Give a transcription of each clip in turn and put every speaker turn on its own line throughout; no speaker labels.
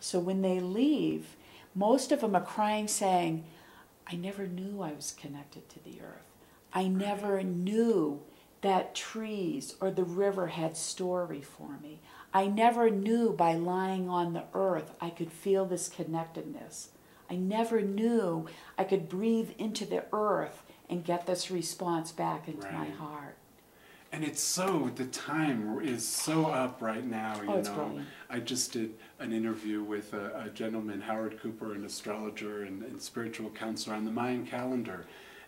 So when they leave, most of them are crying saying, I never knew I was connected to the earth. I never knew that trees or the river had story for me. I never knew by lying on the earth I could feel this connectedness. I never knew I could breathe into the earth and get this response back into my heart.
And it's so, the time is so up right now, you
it's
know.
brilliant.
I just did an interview with a gentleman, Howard Cooper, an astrologer and spiritual counselor on the Mayan calendar.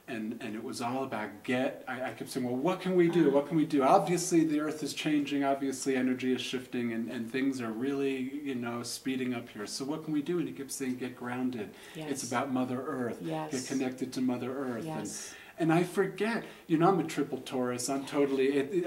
And it was all about I kept saying, well, what can we do? What can we do? Obviously, the earth is changing. Obviously, energy is shifting, and things are really, you know, speeding up here. So what can we do? And he kept saying, get grounded.
Yes.
It's about Mother Earth.
Yes.
Get connected to Mother Earth.
Yes.
And I forget, you know, I'm a triple Taurus. I'm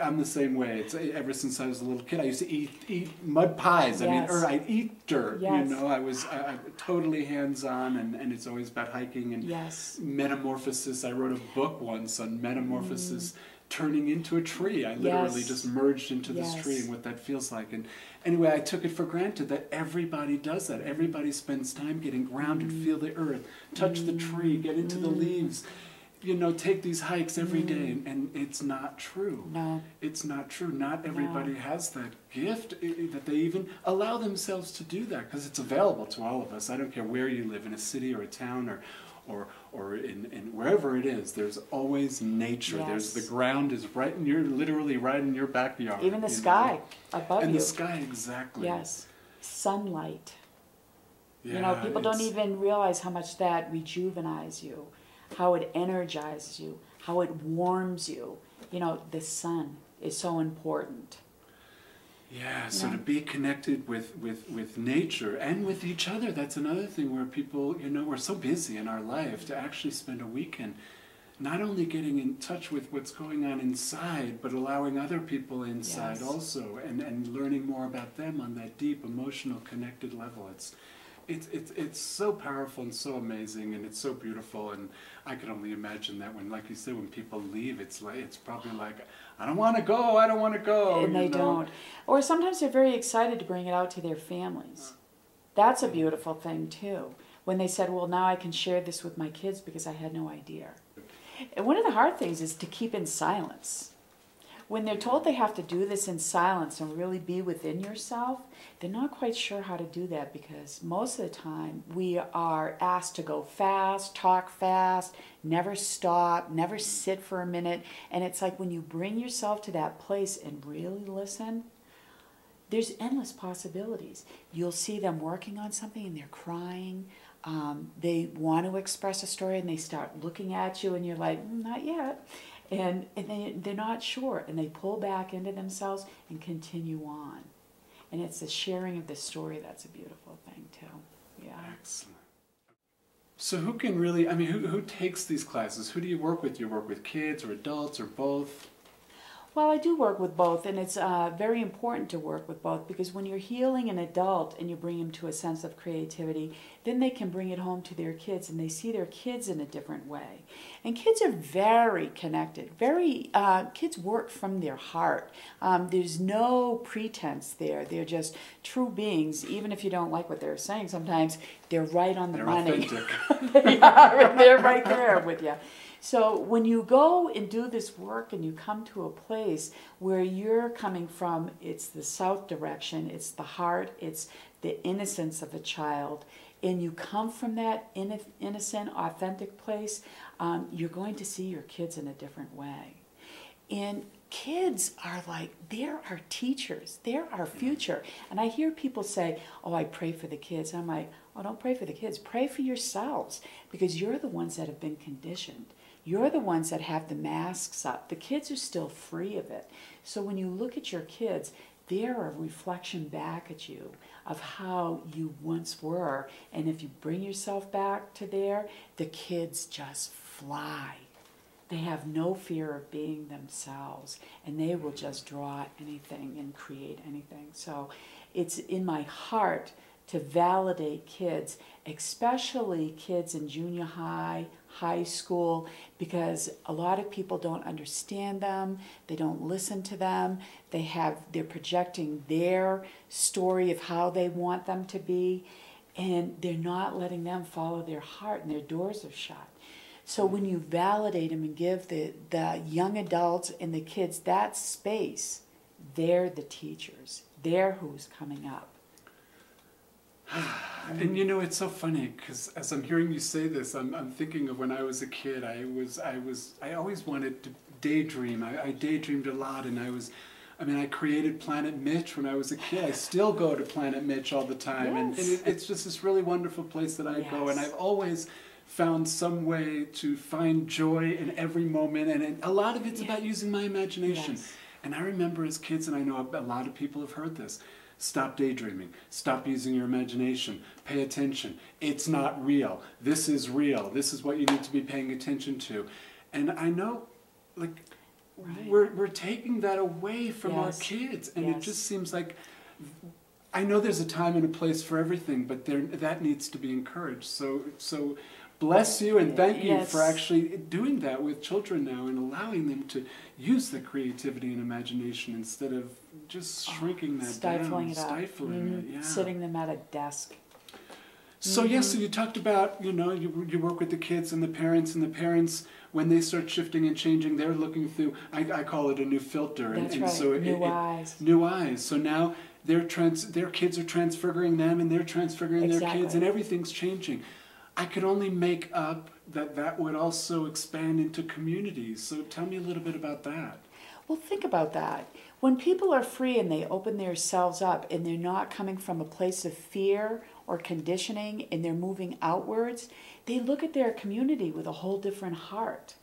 I'm the same way. It's ever since I was a little kid. I used to eat mud pies.
Yes.
I'd eat dirt.
Yes.
You know, I'm totally hands-on, and it's always about hiking and
Yes.
metamorphosis. I wrote a book once on metamorphosis, turning into a tree. I literally
Yes.
just merged into this
Yes.
tree and what that feels like. And anyway, I took it for granted that everybody does that. Everybody spends time getting grounded, feel the earth, touch the tree, get into the leaves. You know, take these hikes every day, and it's not true.
No.
It's not true. Not everybody has that gift, that they even allow themselves to do that, because it's available to all of us. I don't care where you live, in a city or a town or in wherever it is, there's always nature.
Yes.
There's the ground is right in literally right in your backyard.
Even the sky above you.
And the sky, exactly.
Yes. Sunlight.
Yeah,
you know, people don't even realize how much that rejuvenates you, how it energizes you, how it warms you. You know, the sun is so important.
Yeah, so to be connected with nature and with each other, that's another thing where people, you know, we're so busy in our life to actually spend a weekend not only getting in touch with what's going on inside, but allowing other people inside also, and learning more about them on that deep, emotional, connected level. It's so powerful and so amazing, and it's so beautiful, and I can only imagine that when, like you said, when people leave, it's probably like, I don't want to go, I don't want to go.
And they don't. Or sometimes they're very excited to bring it out to their families. That's a beautiful thing too. When they said, well, now I can share this with my kids because I had no idea. And one of the hard things is to keep in silence. When they're told they have to do this in silence and really be within yourself, they're not quite sure how to do that, because most of the time we are asked to go fast, talk fast, never stop, never sit for a minute. And it's like when you bring yourself to that place and really listen, there's endless possibilities. You'll see them working on something and they're crying. They want to express a story and they start looking at you and you're like, not yet. And they're not sure, and they pull back into themselves and continue on. And it's the sharing of the story that's a beautiful thing too. Yeah.
Excellent. So who can really, I mean, who takes these classes? Who do you work with? Do you work with kids or adults or both?
Well, I do work with both, and it's very important to work with both, because when you're healing an adult and you bring them to a sense of creativity, then they can bring it home to their kids, and they see their kids in a different way. And kids are very connected. Kids work from their heart. There's no pretense there. They're just true beings. Even if you don't like what they're saying, sometimes they're right on the money.
Authentic.
They are. They're right there with you. So when you go and do this work and you come to a place where you're coming from, it's the south direction, it's the heart, it's the innocence of a child, and you come from that innocent, authentic place, you're going to see your kids in a different way. And kids are like, they're our teachers, they're our future. And I hear people say, oh, I pray for the kids. And I'm like, oh, don't pray for the kids, pray for yourselves, because you're the ones that have been conditioned. You're the ones that have the masks up. The kids are still free of it. So when you look at your kids, they're a reflection back at you of how you once were. And if you bring yourself back to there, the kids just fly. They have no fear of being themselves, and they will just draw anything and create anything. So it's in my heart to validate kids, especially kids in junior high, high school, because a lot of people don't understand them, they don't listen to them, they're projecting their story of how they want them to be, and they're not letting them follow their heart, and their doors are shut. So when you validate them and give the young adults and the kids that space, they're the teachers. They're who's coming up.
And you know, it's so funny because as I'm hearing you say this, I'm thinking of when I was a kid. I always wanted to daydream. I daydreamed a lot, and I created Planet Mitch when I was a kid. I still go to Planet Mitch all the time,
Yes.
and it's just this really wonderful place that I go, and I've always found some way to find joy in every moment, and a lot of it's about using my imagination.
Yes.
And I remember as kids, and I know a lot of people have heard this, stop daydreaming, stop using your imagination, pay attention, it's not real, this is real, this is what you need to be paying attention to. And I know, like, we're taking that away from our kids, and it just seems like, I know there's a time and a place for everything, but that needs to be encouraged. So bless you and thank you for actually doing that with children now and allowing them to use the creativity and imagination instead of just shrinking that
stifling
down, stifling it.
Sitting them at a desk.
So so you talked about, you know, you work with the kids and the parents, when they start shifting and changing, they're looking through, I call it a new filter.
That's
and
right,
so
new eyes.
New eyes. So now their kids are transfiguring them, and they're transfiguring their kids, and everything's changing. I could only make up that would also expand into communities. So tell me a little bit about that.
Well, think about that. When people are free and they open themselves up and they're not coming from a place of fear or conditioning and they're moving outwards, they look at their community with a whole different heart.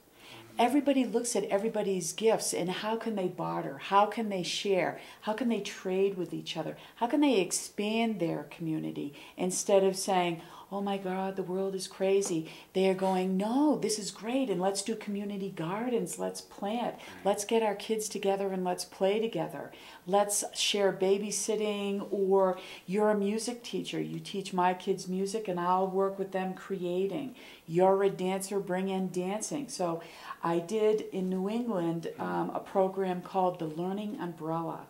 Everybody looks at everybody's gifts and how can they barter? How can they share? How can they trade with each other? How can they expand their community instead of saying, oh my God, the world is crazy. They are going, no, this is great, and let's do community gardens, let's plant, let's get our kids together and let's play together. Let's share babysitting, or you're a music teacher, you teach my kids music and I'll work with them creating. You're a dancer, bring in dancing. So I did in New England a program called the Learning Umbrella.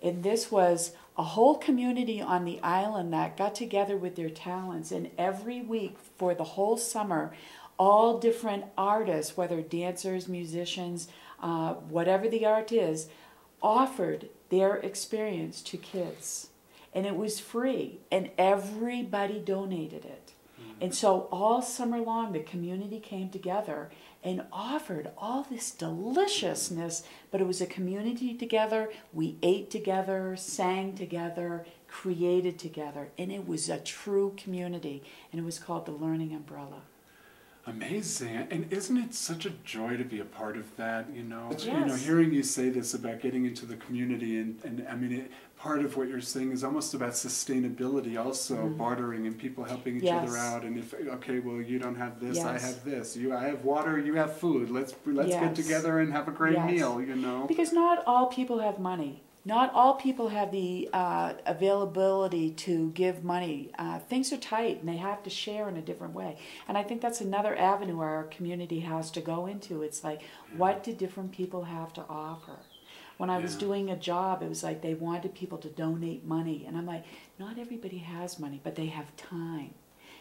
And this was a whole community on the island that got together with their talents. And every week for the whole summer, all different artists, whether dancers, musicians, whatever the art is, offered their experience to kids. And it was free, and everybody donated it. And so all summer long, the community came together and offered all this deliciousness, but it was a community together. We ate together, sang together, created together, and it was a true community, and it was called the Learning Umbrella.
Amazing. And isn't it such a joy to be a part of that, you know?
Yes.
You know, hearing you say this about getting into the community, and I mean, part of what you're saying is almost about sustainability also, bartering and people helping each other out. And if, okay, well, you don't have this, I have this. I have water, you have food. Let's get together and have a great meal, you know?
Because not all people have money. Not all people have the availability to give money. Things are tight, and they have to share in a different way. And I think that's another avenue our community has to go into. It's like, what do different people have to offer? When I was doing a job, it was like they wanted people to donate money. And I'm like, not everybody has money, but they have time.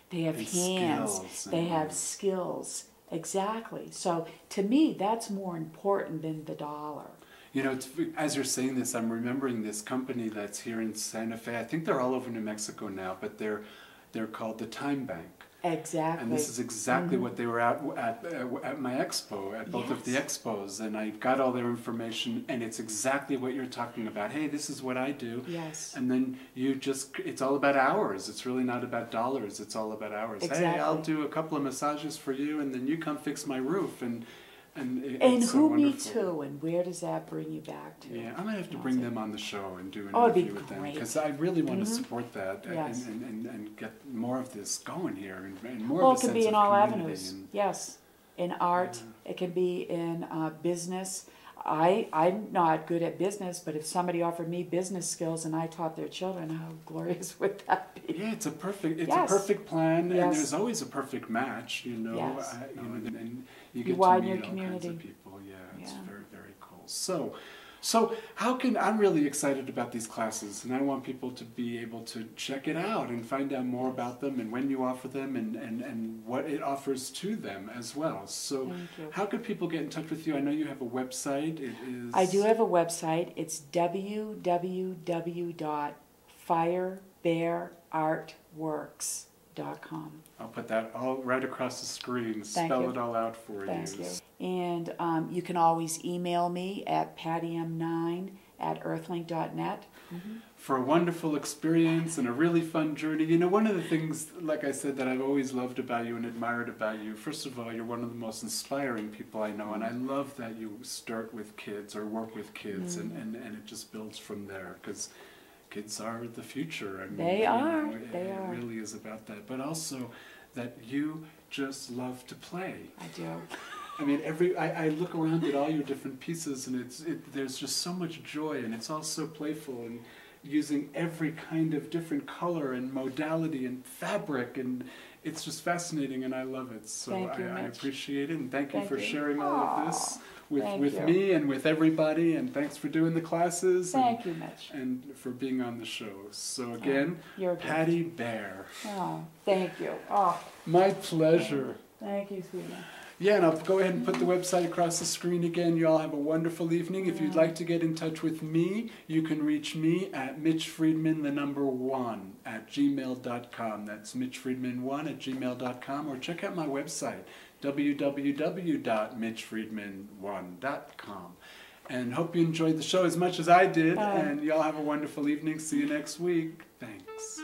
They have hands. They have skills. Exactly. So to me, that's more important than the dollar.
You know, as you're saying this, I'm remembering this company that's here in Santa Fe. I think they're all over New Mexico now, but they're called the Time Bank.
Exactly.
And this is exactly what they were at my expo, at both of the expos. And I got all their information, and it's exactly what you're talking about. Hey, this is what I do.
Yes.
And then it's all about hours. It's really not about dollars. It's all about hours.
Exactly.
Hey, I'll do a couple of massages for you, and then you come fix my roof. And
it's
so
who me
wonderful.
too, and where does that bring you back to?
Yeah, I might have to bring them on the show and do an
it'd be
interview with them,
great.
because I really want to support that and get more of this going here, and more of a sense of community.
Well, it can be in all avenues. Yes, in art, it can be in business. I'm not good at business, but if somebody offered me business skills and I taught their children, how glorious would that be?
Yeah, it's a perfect
Yes.
plan, and
Yes.
there's always a perfect match, you know.
Yes.
And you get to
widen
meet
your
all
community.
kinds of people. Yeah, it's
Yeah.
very, very cool. So how can, I'm really excited about these classes, and I want people to be able to check it out and find out more about them and when you offer them and what it offers to them as well. So
Thank you.
how could people get in touch with you? I know you have a website. It is...
I do have a website. It's www.firebearartworks.com.
I'll put that all right across the screen.
Thank
Spell
you.
it all out for
Thank
you.
you. And you can always email me at pattym9@earthlink.net.
For a wonderful experience and a really fun journey. You know, one of the things, like I said, that I've always loved about you and admired about you, first of all, you're one of the most inspiring people I know, and I love that you start with kids or work with kids, and it just builds from there, because kids are the future. I mean,
They
you
are.
know,
They
it
are.
really is about that. But also that you just love to play.
I do.
I mean, I look around at all your different pieces, and there's just so much joy, and it's all so playful, and using every kind of different color and modality and fabric, and it's just fascinating, and I love it. So
Thank you,
I
Mitch.
appreciate it, and thank you
Thank
for
you.
sharing all of this
Thank
with
you.
me and with everybody, and thanks for doing the classes.
Thank you, Mitch.
And for being on the show. So again,
You're a gift.
Patti Bear.
Oh, thank you. Oh,
My pleasure.
thank you, sweetie.
Yeah, and I'll go ahead and put the website across the screen again. You all have a wonderful evening. If you'd like to get in touch with me, you can reach me at mitchfriedman1@gmail.com. That's mitchfriedman1@gmail.com, or check out my website, www.mitchfriedman1.com. And hope you enjoyed the show as much as I did, and y'all have a wonderful evening. See you next week. Thanks.